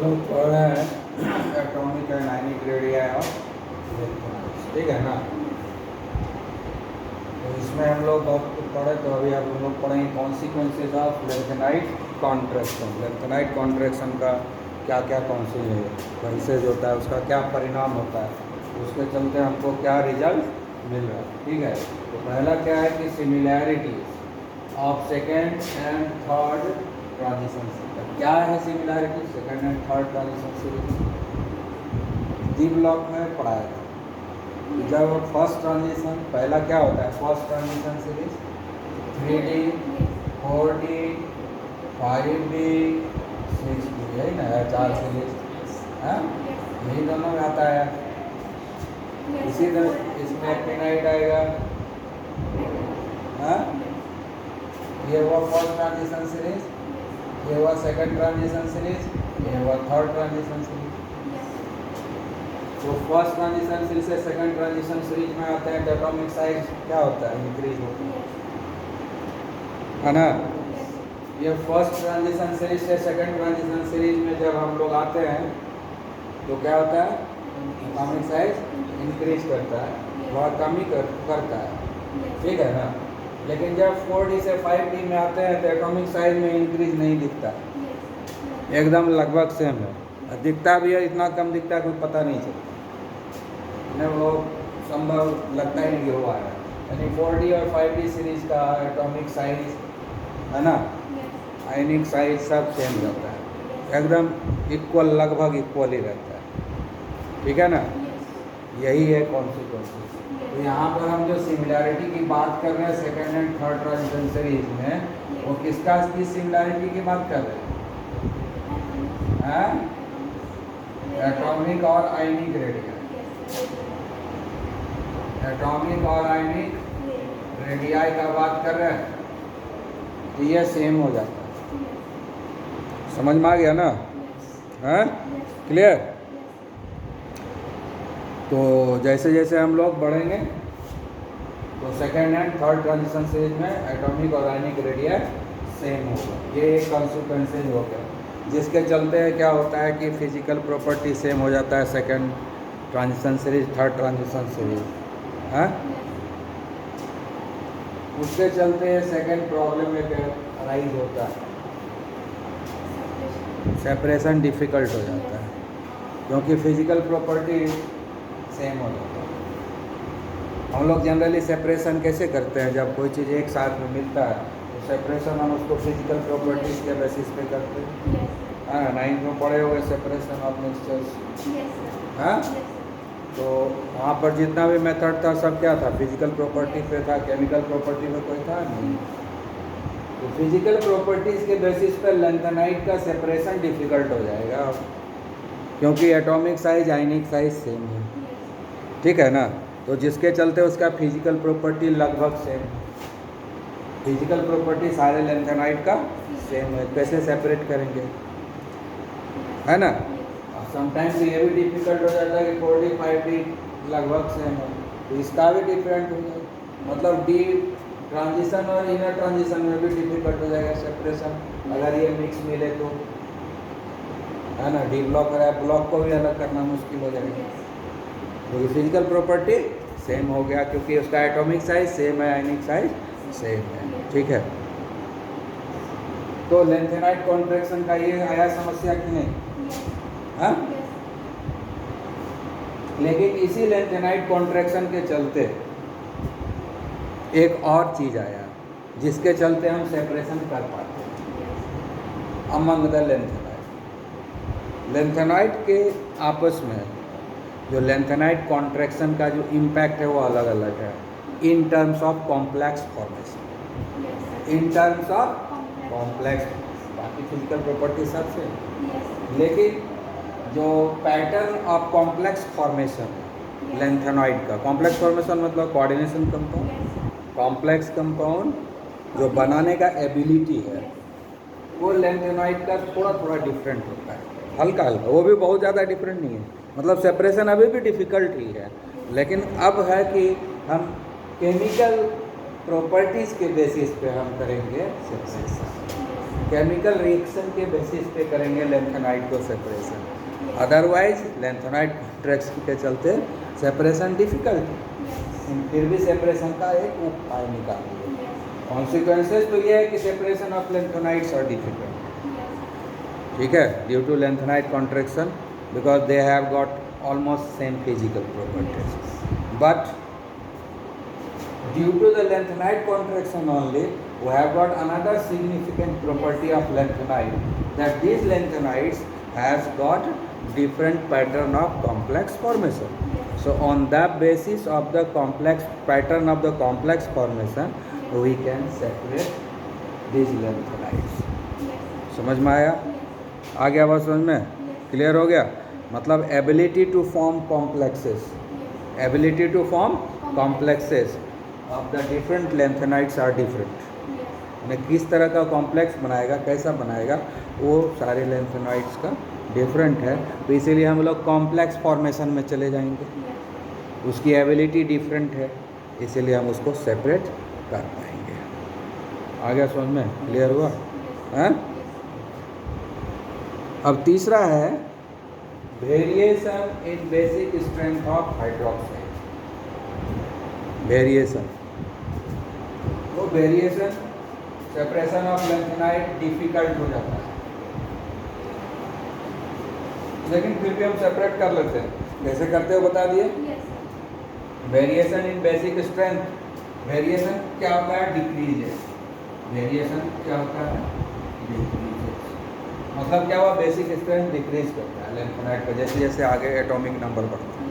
लोग पढ़ रहे हैं एटॉमिक एंड आयनिक रेडिया और इलेक्ट्रॉनिक्स, ठीक है ना। तो इसमें हम लोग बहुत कुछ पढ़े, तो अभी अब हम लोग पढ़ेंगे consequences of lanthanide contraction. Lanthanide contraction का क्या क्या कॉन्सिक्वेंसेज होता है, उसका क्या परिणाम होता है, उसके चलते हमको क्या रिजल्ट मिल रहा है, ठीक है। तो पहला क्या है कि similarities of second and third transition series. क्या है similarity second and third transition series? D block में पढ़ाया था। जब फर्स्ट ट्रांजिशन, पहला क्या होता है first transition series 3D 4D 5D 6D, यही ना है 4 सीरीज है, यही दोनों में आता है। इसी तरह इसमें एक्टिनाइट आएगा, हाँ ये हुआ फर्स्ट ट्रांजिशन सीरीज, ये हुआ सेकंड ट्रांजिशन सीरीज, ये हुआ थर्ड ट्रांजिशन सीरीज। तो फर्स्ट ट्रांजिशन सीरीज से सेकंड ट्रांजिशन सीरीज में आते हैं तो एटॉमिक साइज क्या होता है, इंक्रीज होता है ना। ये फर्स्ट ट्रांजिशन सीरीज से सेकंड ट्रांजिशन सीरीज में जब हम लोग आते हैं तो क्या होता है, एटॉमिक साइज इंक्रीज करता है, बहुत कमी करता है, ठीक है ना। लेकिन जब 4D से 5D में आते हैं तो एटॉमिक साइज में इंक्रीज नहीं दिखता, एकदम लगभग सेम है, दिखता भी है इतना कम दिखता है कोई पता नहीं चलता, वो संभव लगता ही नहीं हुआ है। यानी 4D और 5D सीरीज का एटॉमिक साइज है ना, आयनिक साइज सब सेम रहता है, एकदम इक्वल, लगभग इक्वल ही रहता है, ठीक है ना। यही है कॉन्सिक्वेंसेस। तो यहाँ पर हम जो सिमिलैरिटी की बात कर रहे हैं second and third transition series में, वो किसका की सिमिलैरिटी की बात कर रहे हैं? एटॉमिक और आयनिक रेडिया, एटॉमिक और आयनिक रेडियाई का बात कर रहे हैं, तो ये सेम हो जाता है। समझ में आ गया ना, हाँ क्लियर। तो जैसे जैसे हम लोग बढ़ेंगे तो second and third transition series में एटॉमिक और आयनिक रेडिया सेम होगा। ये एक कॉन्सिक्वेंसेज हो गया, जिसके चलते क्या होता है कि फिजिकल प्रॉपर्टी सेम हो जाता है second transition series third transition series, हाँ। उसके चलते सेकेंड प्रॉब्लम में राइज होता है, सेपरेशन डिफ़िकल्ट हो जाता है, क्योंकि फिजिकल प्रॉपर्टी सेम हो जाता है। हम लोग जनरली सेपरेशन कैसे करते हैं, जब कोई चीज़ एक साथ में मिलता है तो सेपरेशन हम उसको फिजिकल प्रॉपर्टीज़ के बेसिस पे करते हैं, हाँ। 9th में पढ़े हुए सेपरेशन ऑफ मिक्सचर्स, हाँ। तो वहाँ पर जितना भी मेथड था सब क्या था, फिजिकल प्रॉपर्टी पे था, केमिकल प्रॉपर्टी में कोई था नहीं। तो फिजिकल प्रॉपर्टीज़ के बेसिस पे लेंथेनाइट का सेपरेशन डिफ़िकल्ट हो जाएगा, क्योंकि एटॉमिक साइज आयनिक साइज सेम है, ठीक है ना। तो जिसके चलते उसका फिजिकल प्रॉपर्टी लगभग सेम है, फिजिकल प्रॉपर्टी सारे लेंथेनाइट का सेम है, कैसे सेपरेट करेंगे, है ना। समटाइम्स ये भी डिफ़िकल्ट हो जाता है कि 4D 5D लगभग सेम है, तो इसका भी डिफरेंट हो जाएगा, मतलब डी ट्रांजिशन और इनर ट्रांजिशन में भी डिफ़िकल्ट हो जाएगा सेपरेशन, अगर ये मिक्स मिले तो, है ना। डी ब्लॉक है, ब्लॉक को भी अलग करना मुश्किल हो जाएगा, क्योंकि फिजिकल प्रॉपर्टी सेम हो गया, क्योंकि उसका एटॉमिक साइज सेम है, आयनिक साइज सेम है, ठीक है। तो लेंथेनाइट कॉन्ट्रैक्शन का ये आया समस्या कि नहीं, हाँ। लेकिन इसी लेंथेनाइट कॉन्ट्रैक्शन के चलते एक और चीज़ आया, जिसके चलते हम सेपरेशन कर पाते हैं अमंग द लेंथेनाइट। लेंथेनाइट के आपस में जो लेंथेनाइट कॉन्ट्रैक्शन का जो इम्पैक्ट है वो अलग अलग है, in terms of complex formation, in terms of complex, बाकी फिजिकल प्रॉपर्टी सबसे, लेकिन जो pattern of complex formation lanthanide का, कॉम्प्लेक्स फॉर्मेशन मतलब कोऑर्डिनेशन कंपाउंड, कॉम्प्लेक्स कंपाउंड जो बनाने का एबिलिटी है, वो लेंथेनाइट का थोड़ा थोड़ा डिफरेंट होता है, हल्का हल्का, वो भी बहुत ज़्यादा डिफरेंट नहीं है, मतलब सेपरेशन अभी भी डिफ़िकल्ट ही है, लेकिन अब है कि हम केमिकल प्रॉपर्टीज़ के बेसिस पे हम करेंगे सेपरेशन, केमिकल रिएक्शन के बेसिस पे करेंगे लेंथेनाइट को सेपरेशन, अदरवाइज लेंथेनाइट कॉन्ट्रैक्शन के चलते सेपरेशन डिफिकल्ट है। फिर भी सेपरेशन का एक उपाय निकालिए। कॉन्सिक्वेंसेस तो ये है कि separation of lanthanides are difficult, ठीक है, due to lanthanide contraction because they have got almost same physical properties, but due to the lanthanide contraction only, we have got another significant property of lanthanide, that these lanthanides has got different pattern of complex formation. So on the basis of the complex pattern of the complex formation, we can separate these lanthanides. समझ में आया? आ गया बात समझ में? Clear हो गया? मतलब ability to form complexes, ability to form complexes of the different lanthanides are different. यानी किस तरह का कॉम्प्लेक्स बनाएगा, कैसा बनाएगा, वो सारे लेंथेनाइड्स का डिफरेंट है। तो इसीलिए हम लोग कॉम्प्लेक्स फॉर्मेशन में चले जाएंगे, उसकी एबिलिटी डिफरेंट है, इसीलिए हम उसको सेपरेट कर पाएंगे। आ गया समझ में? क्लियर हुआ? हैं? अब तीसरा है variation in basic strength of hydroxide. Variation, वो variation separation of lanthanide difficult हो जाता है, लेकिन फिर भी हम सेपरेट कर लेते हैं। कैसे करते हो बता दिए? Variation in basic strength, variation क्या होता है? डिक्रीज है। वेरिएशन क्या होता है? डिक्रीज। मतलब क्या हुआ? बेसिक स्ट्रेंथ डिक्रीज करता है लेंथेनाइड का, जैसे जैसे आगे एटॉमिक नंबर बढ़ता है,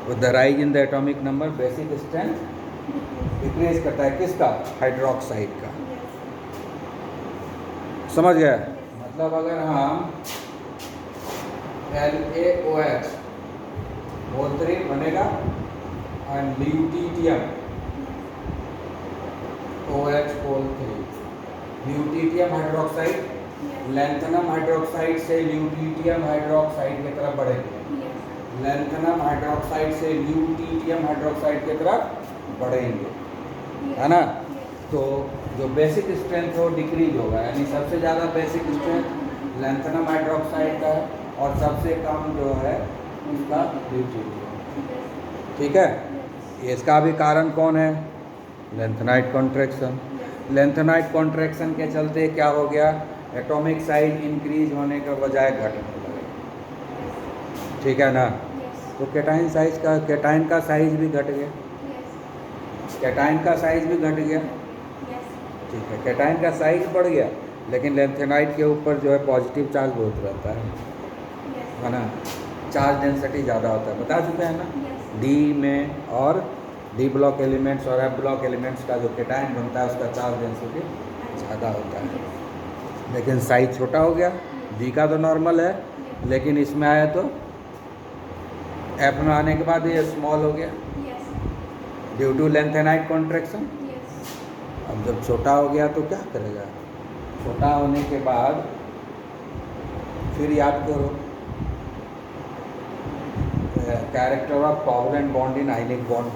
with the rise in the atomic number basic strength decrease करता है। किसका? हाइड्रोक्साइड का। समझ गया? मतलब अगर हम LaOH O3 बनेगा and lutetium OH3, lutetium hydroxide lanthanum hydroxide से ल्यूटीटियम हाइड्रोक्साइड की तरफ बढ़ेंगे, लैंथेनम हाइड्रोक्साइड से ल्यूटीटियम हाइड्रोक्साइड की तरफ बढ़ेंगे, है ना? तो जो बेसिक स्ट्रेंथ है वो डिक्रीज होगा, यानी सबसे ज़्यादा बेसिक स्ट्रेंथ लैंथेनम हाइड्रोक्साइड का है और सबसे कम जो है उसका ल्यूटीटियम, ठीक है? इसका भी कारण कौन है? Lanthanide contraction. लेंथेनाइट कॉन्ट्रैक्शन के चलते क्या हो गया? एटॉमिक साइज इंक्रीज होने के बजाय घटने लगे, ठीक है ना? तो कैटाइन साइज का, कैटाइन का साइज भी घट गया, कैटाइन का साइज भी घट गया, ठीक है, कैटाइन का साइज बढ़ गया, लेकिन लेंथेनाइट के ऊपर जो है पॉजिटिव चार्ज बहुत रहता है ना? चार्ज डेंसिटी ज़्यादा होता है, बता चुके हैं ना? डी में और डी ब्लॉक एलिमेंट्स और एफ ब्लॉक एलिमेंट्स का जो कैटाइन बनता है उसका चार्ज डेंसिटी ज़्यादा होता है, लेकिन साइज छोटा हो गया। डी का तो नॉर्मल है, लेकिन इसमें आया तो एफ में आने के बाद ये स्मॉल हो गया ड्यू टू लेंथेनाइट कॉन्ट्रैक्शन। अब जब छोटा हो गया तो क्या करेगा? छोटा होने के बाद फिर याद करो character of covalent bond in ionic bond,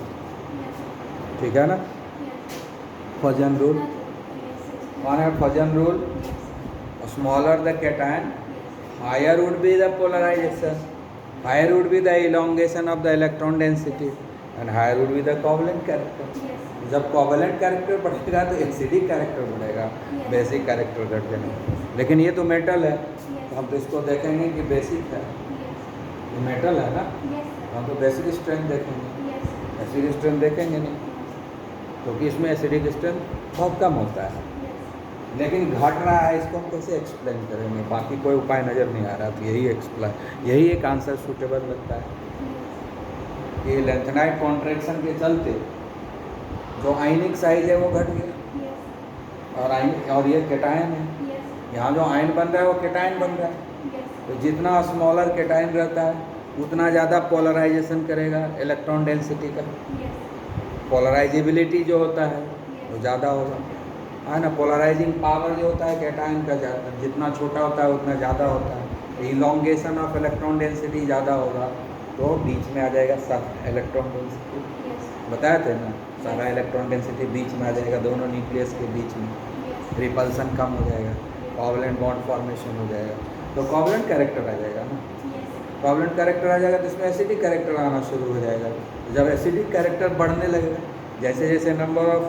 ठीक है ना? फजन रूल, कौन है Fajans rule? Smaller the cation higher would be the polarisation, higher would be the elongation of the electron density and higher would be the covalent character. जब covalent character बढ़ेगा तो acidic character बढ़ेगा, basic character घट जाएगा। लेकिन ये तो metal है, तो हम तो इसको देखेंगे कि बेसिक है, ये मेटल है ना, हम तो बेसिक स्ट्रेंथ देखेंगे, एसिडिक स्ट्रेंथ देखेंगे नहीं, क्योंकि इसमें एसिडिक स्ट्रेंथ बहुत कम होता है। लेकिन घट रहा है, इसको हम कैसे एक्सप्लेन करेंगे? बाकी कोई उपाय नज़र नहीं आ रहा, तो यही एक आंसर सूटेबल लगता है कि लेंथेनाइट कॉन्ट्रैक्शन के चलते जो आयनिक साइज है वो घट गया, और ये कैटायन है, यहाँ जो आयन बन रहा है वो कैटायन बन रहा है। तो जितना स्मॉलर कैटायन रहता है उतना ज़्यादा पोलराइजेशन करेगा इलेक्ट्रॉन डेंसिटी का, पोलराइजेबिलिटी जो होता है वो ज़्यादा होगा, है ना? पोलराइजिंग पावर जो होता है कैटायन का ज़्यादा, जितना छोटा होता है उतना ज़्यादा होता है। इलोंगेशन ऑफ इलेक्ट्रॉन डेंसिटी ज़्यादा होगा तो बीच में आ जाएगा सब इलेक्ट्रॉन डेंसिटी, बताया थे ना? सारा इलेक्ट्रॉन डेंसिटी बीच में आ जाएगा, दोनों न्यूक्लियस के बीच में, रिपल्सन कम हो जाएगा। कोवलेंट बॉन्ड फॉर्मेशन हो जाएगा, तो कोवलेंट कैरेक्टर आ जाएगा ना। कोवलेंट कैरेक्टर आ जाएगा तो इसमें एसिडिक कैरेक्टर आना शुरू हो जाएगा। जब एसिडिक कैरेक्टर बढ़ने लगेगा, जैसे जैसे नंबर ऑफ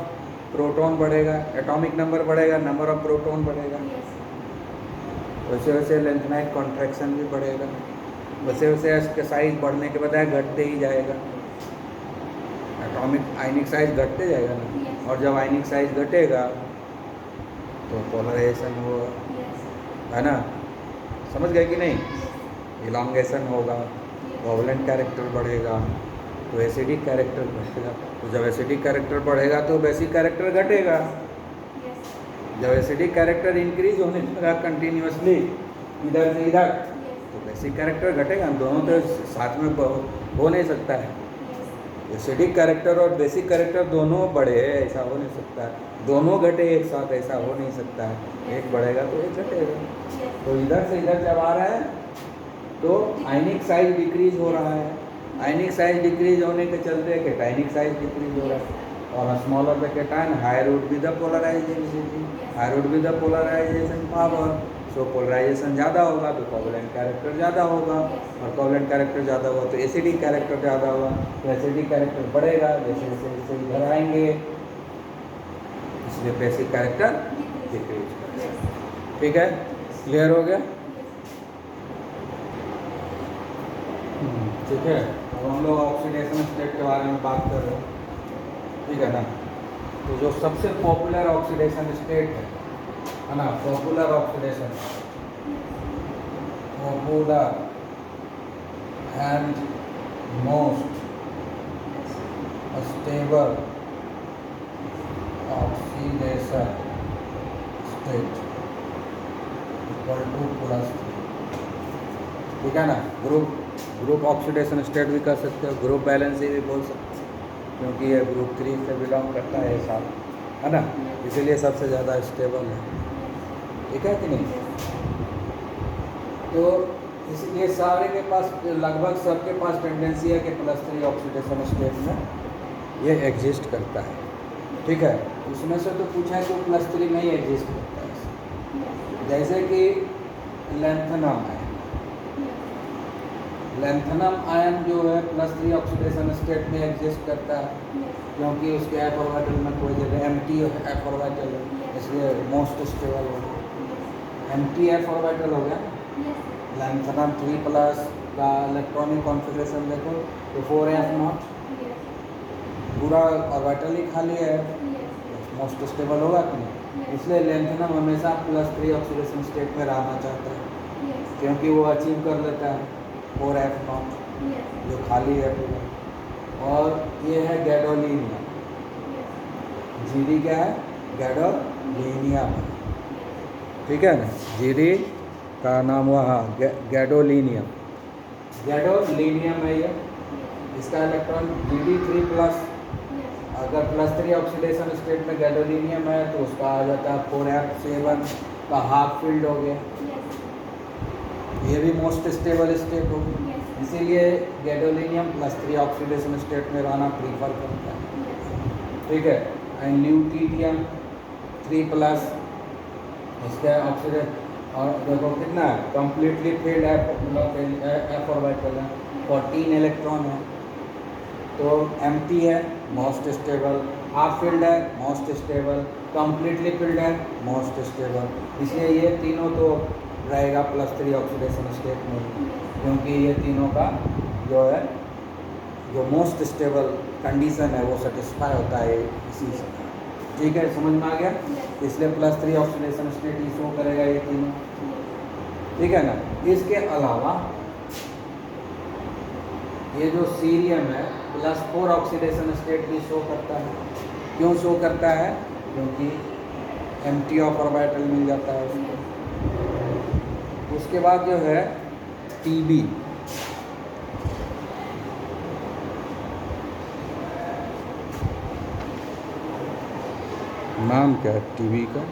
प्रोटॉन बढ़ेगा, एटॉमिक नंबर बढ़ेगा, नंबर ऑफ प्रोटॉन बढ़ेगा, वैसे वैसे लेंथेनाइट कॉन्ट्रैक्शन भी बढ़ेगा, वैसे वैसे इसका साइज बढ़ने के बजाय घटते ही जाएगा। एटॉमिक आयनिक साइज घटते जाएगा ना, और जब आयनिक साइज घटेगा तो पोलराइजेशन होगा, है ना। समझ गए कि नहीं? इलॉन्गेशन होगा, कोवलेंट कैरेक्टर बढ़ेगा, तो एसिडिक कैरेक्टर बढ़ेगा। तो जब एसिडिक कैरेक्टर बढ़ेगा तो बेसिक कैरेक्टर घटेगा। जब एसिडिक कैरेक्टर इंक्रीज होने लगा कंटिन्यूसली इधर से इधर, तो बेसिक कैरेक्टर घटेगा। दोनों तो साथ में हो नहीं सकता है। एसिडिक कैरेक्टर और बेसिक कैरेक्टर दोनों बढ़े, ऐसा हो नहीं सकता है। दोनों घटे एक साथ, ऐसा हो नहीं सकता है। एक बढ़ेगा तो एक घटेगा। तो इधर से इधर जब आ रहा है तो आयनिक साइज डिक्रीज हो रहा है। आयनिक साइज डिक्रीज होने के चलते कैटायनिक साइज डिक्रीज हो रहा है। और smaller the cation higher would be the polarisation, higher would be the polarisation power. So polarisation ज़्यादा होगा तो कोवलेंट कैरेक्टर ज़्यादा होगा, और कोवलेंट कैरेक्टर ज़्यादा होगा तो एसिडिक कैरेक्टर ज़्यादा होगा। तो एसिडिक कैरेक्टर बढ़ेगा जैसे जैसे जैसे इधर आएंगे, इसलिए बेसिक कैरेक्टर डिक्रीज करेगा। ठीक है, क्लियर हो गया? ठीक है। अब हम लोग ऑक्सीडेशन स्टेट के बारे में बात कर रहे हैं, ठीक है ना। तो जो सबसे पॉपुलर ऑक्सीडेशन स्टेट है ना, popular oxidation, popular and most stable oxidation state equal to +3, ठीक है ना। ग्रुप ऑक्सीडेशन स्टेट भी कर सकते हो, ग्रुप बैलेंस भी बोल सकते हो, क्योंकि ये ग्रुप 3 से बिलोंग करता है साथ, है ना, इसीलिए सबसे ज़्यादा स्टेबल है। ठीक है कि नहीं? तो इसलिए सारे के पास, लगभग सबके पास टेंडेंसी है कि +3 ऑक्सीडेशन स्टेट में ये एग्जिस्ट करता है। ठीक है, उसमें से तो पूछा है कि +3 में ही एग्जिस्ट करता है। जैसे कि लैंथेनम है, लैंथेनम आयन जो है +3 ऑक्सीडेशन स्टेट में एग्जिस्ट करता है, क्योंकि उसके एफ ऑर्बिटल में कोई जगह एम्प्टी एफ ऑर्बिटल है, इसलिए मोस्ट स्टेबल हो गया। एम्प्टी एफ ऑर्बिटल हो गया। लैंथेनम 3+ का इलेक्ट्रॉनिक कॉन्फ़िगरेशन देखो तो 4f0, पूरा ऑर्बिटल ही खाली है, मोस्ट स्टेबल होगा कि नहीं? इसलिए लैंथेनम हमेशा +3 ऑक्सीडेशन स्टेट में रहना चाहता है, क्योंकि वो अचीव कर लेता है 4f0 जो खाली है पूरा। और ये है गैडोलीनियम, जीडी क्या है? गैडोलीनियम, ठीक है ना। जीडी का नाम हुआ गैडोलीनियम, गैडोलीनियम है ये। इसका इलेक्ट्रॉन GD3+, अगर +3 ऑक्सीडेशन स्टेट में गैडोलीनियम है तो उसका आ जाता है 4f7 का हाफ फील्ड हो गया। ये भी मोस्ट स्टेबल स्टेट होगी, इसीलिए गैडोलीनियम +3 ऑक्सीडेशन स्टेट में रहना प्रीफर करता है। ठीक है। एंड ल्यूटीनियम 3+, इसका ऑक्सीडेशन, और देखो कितना है, कम्प्लीटली फील्ड एफ ऑर्बिटल है, 14 इलेक्ट्रॉन है, तो एम्प्टी है, मोस्ट स्टेबल, हाफ फील्ड है, मोस्ट स्टेबल, कम्प्लीटली फील्ड है, मोस्ट स्टेबल। इसलिए ये तीनों तो रहेगा +3 ऑक्सीडेशन स्टेट में, क्योंकि ये तीनों का जो है, जो मोस्ट स्टेबल कंडीशन है वो सेटिस्फाई होता है इसी से। ठीक है, समझ में आ गया? इसलिए +3 ऑक्सीडेशन स्टेट ही शो करेगा ये तीनों। ठीक है ना। इसके अलावा ये जो सीरियम है +4 ऑक्सीडेशन स्टेट भी शो करता है। क्यों शो करता है? क्योंकि एम्प्टी ऑफ ऑर्बिटल मिल जाता है उसको। उसके बाद जो है TB, नाम क्या है TB का?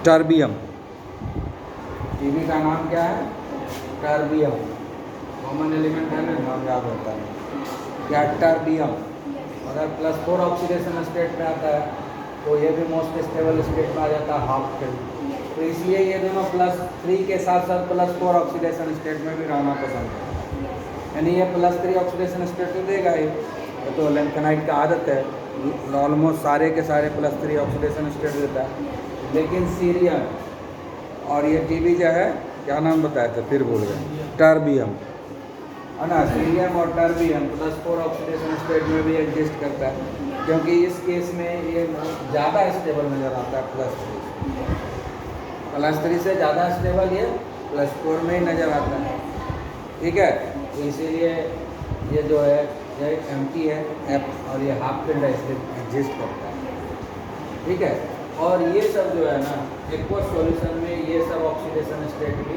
टर्बियम। TB का नाम क्या है? टर्बियम। कॉमन एलिमेंट है ना, नाम याद होता है क्या? टर्बियम। अगर +4 ऑक्सीडेशन स्टेट में आता है तो ये भी मोस्ट स्टेबल स्टेट में आ जाता है हाफ फील्ड। तो इसलिए ये दोनों +3 के साथ साथ +4 ऑक्सीडेशन स्टेट में भी रहना पसंद करता है, यानी ये +3 ऑक्सीडेशन स्टेट तो देगा ही। तो लैंथेनाइट का आदत है ऑलमोस्ट सारे के सारे +3 ऑक्सीडेशन स्टेट देता है। लेकिन सीरियम और ये टीबी जो है, क्या नाम बताया था फिर भूल गए, टर्बियम है ना, सीरियम और टर्बियम +4 ऑक्सीडेशन स्टेट में भी एग्जिस्ट करता है, क्योंकि इस केस में ये ज़्यादा स्टेबल नज़र आता है +3 से ज़्यादा स्टेबल ये +4 में ही नज़र आता है। ठीक है, तो इसीलिए ये जो है ये एम्प्टी है एफ और ये हाफ फील्ड है, इसलिए एग्जिस्ट करता है। ठीक है, और ये सब जो है ना एक्वस सॉल्यूशन में ये सब ऑक्सीडेशन स्टेट भी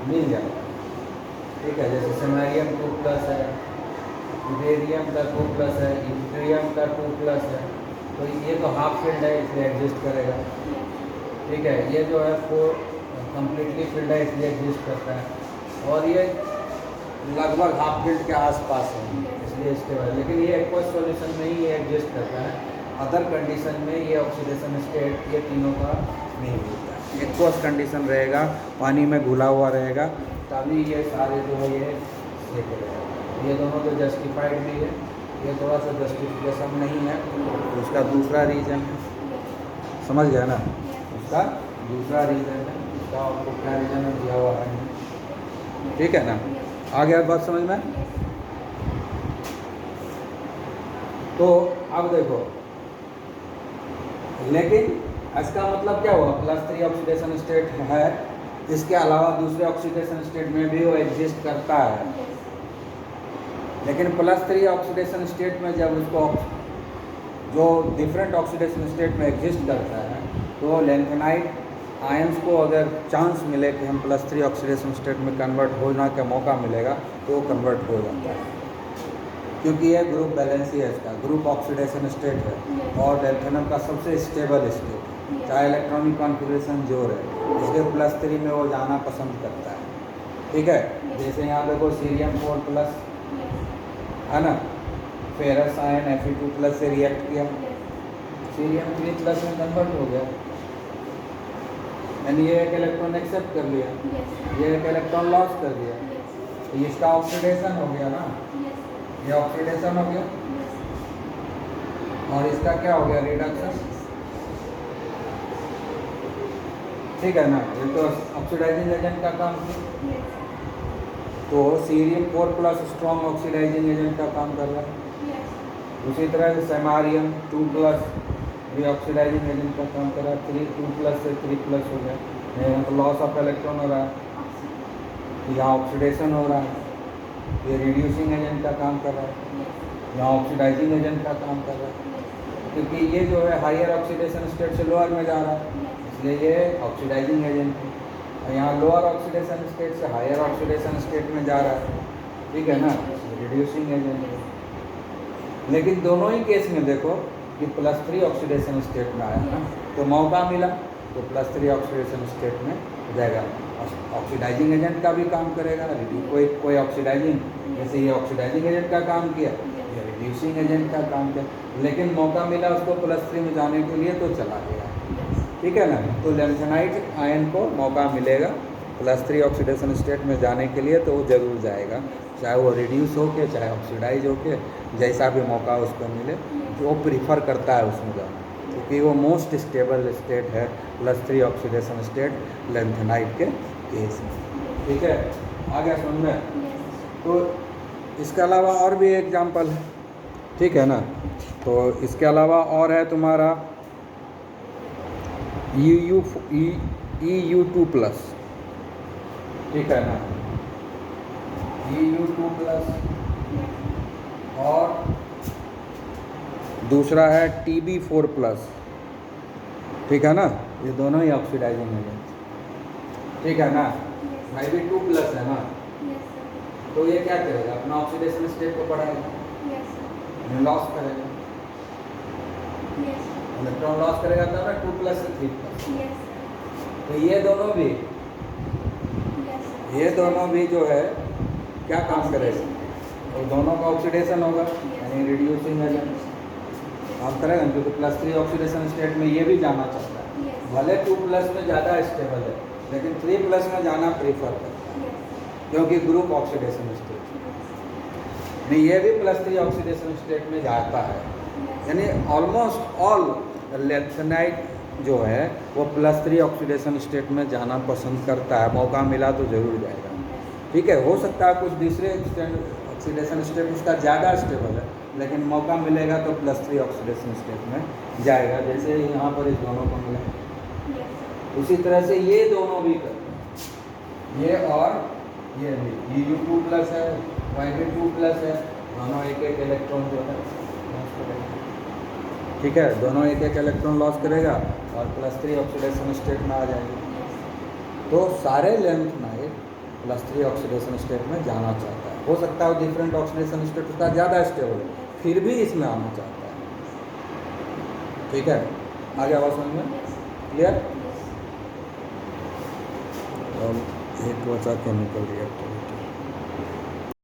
मिल जाता है। ठीक है, जैसे सेमेरियम 2+ है, यूरेनियम का 2+ है, यूट्रियम का 2+ है, तो ये तो हाफ फील्ड है इसलिए एग्जिस्ट करेगा। ठीक है, ये जो है 4 कम्प्लीटली फील्ड है इसलिए एग्जिस्ट करता है, और ये लगभग हाफ फील्ड के आसपास है इसलिए स्टेबल है। लेकिन ये एक्वस सॉल्यूशन में ही ये एग्जिस्ट करता है, अदर कंडीशन में ये ऑक्सीडेशन स्टेट ये तीनों का नहीं मिलता है। एक्वस कंडीशन रहेगा, पानी में घुला हुआ रहेगा, तभी ये सारे जो है ये स्टेबल रहेगा। ये दोनों तो जस्टिफाइड भी है, ये थोड़ा सा जस्टिफिकेशन नहीं है, तो उसका दूसरा रीज़न है, समझ गया ना, उसका दूसरा रीज़न है, उसका आपको क्या रीज़न है दिया हुआ है। ठीक है ना, आ गया बात समझ में। तो अब देखो, लेकिन इसका मतलब क्या हुआ, +3 ऑक्सीडेशन स्टेट है, इसके अलावा दूसरे ऑक्सीडेशन स्टेट में भी वो एग्जिस्ट करता है। लेकिन +3 ऑक्सीडेशन स्टेट में जब उसको जो डिफरेंट ऑक्सीडेशन स्टेट में एग्जिस्ट करता है, तो लैंथेनाइट आयंस को अगर चांस मिले कि हम +3 ऑक्सीडेशन स्टेट में कन्वर्ट होने का मौका मिलेगा तो वो कन्वर्ट हो जाता है, क्योंकि ये ग्रुप बैलेंस ही है, इसका ग्रुप ऑक्सीडेशन स्टेट है और लैंथेनम का सबसे स्टेबल स्टेट है, चाहे इलेक्ट्रॉनिक कॉन्फ़िगरेशन जो रहे, इसलिए +3 में वो जाना पसंद करता है। ठीक है, जैसे यहाँ देखो सीरियम 4+ है ना, फेरस आयन Fe2+ से रिएक्ट किया, सीरियम 3+ में कन्वर्ट हो गया, यानी ये एक इलेक्ट्रॉन एक्सेप्ट कर लिया, ये एक इलेक्ट्रॉन लॉस कर दिया, तो इसका ऑक्सीडेशन हो गया ना, ये ऑक्सीडेशन हो गया, और इसका क्या हो गया, रिडक्शन। ठीक है ना, ये तो ऑक्सीडाइजिंग एजेंट का काम किया, तो सीरियम 4+ स्ट्रॉन्ग ऑक्सीडाइजिंग एजेंट का काम कर रहा है। उसी तरह से सेमारियम 2+ भी ऑक्सीडाइजिंग एजेंट का काम कर रहा है, 2+ से 3+ हो गया, यहाँ तो लॉस ऑफ इलेक्ट्रॉन हो रहा है, यहाँ ऑक्सीडेशन हो रहा है, ये रिड्यूसिंग एजेंट का काम कर रहा है, यहाँ ऑक्सीडाइजिंग एजेंट का काम कर रहा है, क्योंकि ये जो है हायर ऑक्सीडेशन स्टेट से लोअर में जा रहा है, इसलिए ये ऑक्सीडाइजिंग एजेंट है, और यहाँ लोअर ऑक्सीडेशन स्टेट से हायर ऑक्सीडेशन स्टेट में जा रहा है। ठीक है ना, रिड्यूसिंग एजेंट है। लेकिन दोनों ही केस में देखो कि +3 ऑक्सीडेशन स्टेट में आया ना, तो मौका मिला तो +3 ऑक्सीडेशन स्टेट में जाएगा, ऑक्सीडाइजिंग एजेंट का भी काम करेगा, कोई ऑक्सीडाइजिंग, जैसे ये ऑक्सीडाइजिंग एजेंट का काम किया, ये रिड्यूसिंग एजेंट का काम किया, लेकिन मौका मिला उसको +3 में जाने के लिए तो चला गया। ठीक है ना, तो लैंथेनाइट आयन को मौका मिलेगा +3 ऑक्सीडेशन स्टेट में जाने के लिए, तो वो ज़रूर जाएगा, चाहे वो रिड्यूस हो के चाहे ऑक्सीडाइज हो के, जैसा भी मौका उसको मिले वो प्रीफर करता है उसमें जाना, क्योंकि वो मोस्ट स्टेबल स्टेट है +3 ऑक्सीडेशन स्टेट लैंथेनाइट के केस में। ठीक है, आ गया समझ में। तो इसके अलावा और भी एग्जाम्पल है, ठीक है ना, तो इसके अलावा और है तुम्हारा EU2+, ठीक है ना, EU2+, और दूसरा है TB4+, ठीक है ना, ये दोनों ही ऑक्सीडाइजिंग है, ठीक है ना, भाई भी 2+ है ना, तो ये क्या करेगा, अपना ऑक्सीडेशन स्टेट को बढ़ाएगा, लॉस करेगा, इलेक्ट्रॉन लॉस करेगा तब ना 2+ से 3+, तो ये दोनों भी जो है क्या काम करेगा, तो दोनों का ऑक्सीडेशन होगा, यानी रिड्यूसिंग एजेंट, काम करेगा, क्योंकि +3 ऑक्सीडेशन स्टेट में ये भी जाना चाहता है। Yes. भले 2+ में ज़्यादा स्टेबल है, लेकिन 3+ में जाना प्रीफर करता है, क्योंकि ग्रुप ऑक्सीडेशन स्टेट नहीं, ये भी +3 ऑक्सीडेशन स्टेट में जाता है। यानी ऑलमोस्ट ऑल लेथनाइट जो है वो +3 ऑक्सीडेशन स्टेट में जाना पसंद करता है, मौका मिला तो ज़रूर जाएगा। ठीक है, हो सकता है कुछ दूसरे ऑक्सीडेशन स्टेट उसका ज़्यादा स्टेबल है, लेकिन मौका मिलेगा तो +3 ऑक्सीडेशन स्टेट में जाएगा, जैसे यहाँ पर इस दोनों को मिला। उसी तरह से ये दोनों भी करते हैं, ये और ये भी, Uu2+ है, Yb2+ है, दोनों एक एक इलेक्ट्रॉन जो है लॉस करेगा। ठीक है, दोनों एक एक इलेक्ट्रॉन लॉस करेगा और +3 ऑक्सीडेशन स्टेट में आ जाएगी। तो सारे लेंथ नाइट +3 ऑक्सीडेशन स्टेट में जाना चाहता है। हो सकता है डिफरेंट ऑक्सीडेशन स्टेट उसका ज़्यादा स्टेबल है, फिर भी इसमें आना चाहता है। ठीक है, आगे आवाज़ समझ में क्लियर? एक बचा केमिकल रिएक्टिविटी।